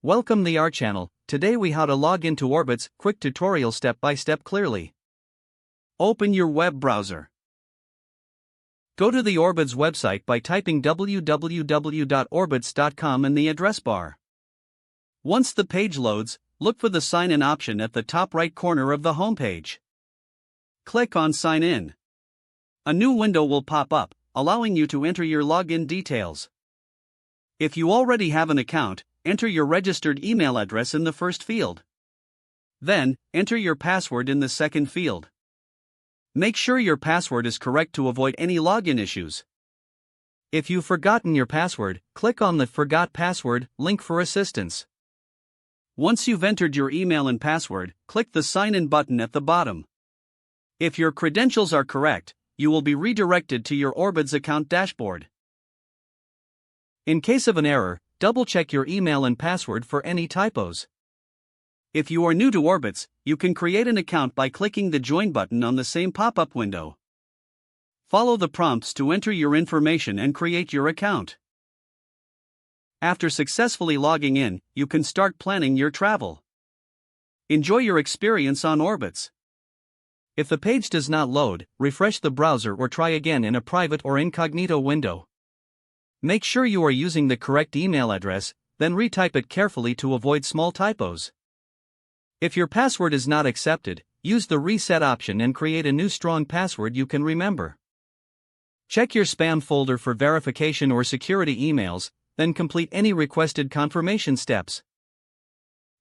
Welcome to our channel. Today we how to log into Orbitz, quick tutorial step by step clearly. Open your web browser. Go to the Orbitz website by typing www.orbitz.com in the address bar. Once the page loads, look for the sign in option at the top right corner of the homepage. Click on sign in. A new window will pop up, allowing you to enter your login details. If you already have an account, enter your registered email address in the first field. Then, enter your password in the second field. Make sure your password is correct to avoid any login issues. If you've forgotten your password, click on the Forgot Password link for assistance. Once you've entered your email and password, click the Sign In button at the bottom. If your credentials are correct, you will be redirected to your Orbitz account dashboard. In case of an error, double-check your email and password for any typos. If you are new to Orbitz, you can create an account by clicking the Join button on the same pop-up window. Follow the prompts to enter your information and create your account. After successfully logging in, you can start planning your travel. Enjoy your experience on Orbitz. If the page does not load, refresh the browser or try again in a private or incognito window. Make sure you are using the correct email address, then retype it carefully to avoid small typos. If your password is not accepted, use the reset option and create a new strong password you can remember. Check your spam folder for verification or security emails, then complete any requested confirmation steps.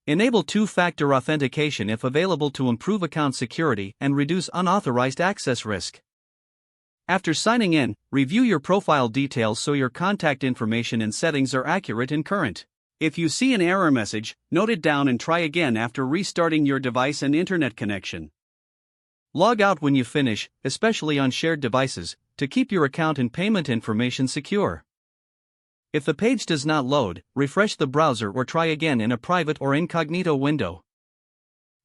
Enable two-factor authentication if available to improve account security and reduce unauthorized access risk. After signing in, review your profile details so your contact information and settings are accurate and current. If you see an error message, note it down and try again after restarting your device and internet connection. Log out when you finish, especially on shared devices, to keep your account and payment information secure. If the page does not load, refresh the browser or try again in a private or incognito window.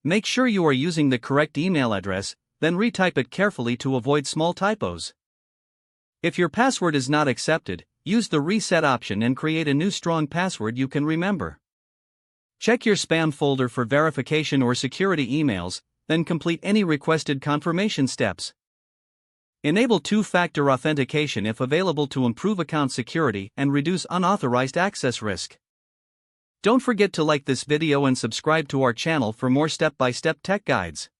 Make sure you are using the correct email address, then retype it carefully to avoid small typos. If your password is not accepted, use the reset option and create a new strong password you can remember. Check your spam folder for verification or security emails, then complete any requested confirmation steps. Enable two-factor authentication if available to improve account security and reduce unauthorized access risk. Don't forget to like this video and subscribe to our channel for more step-by-step tech guides.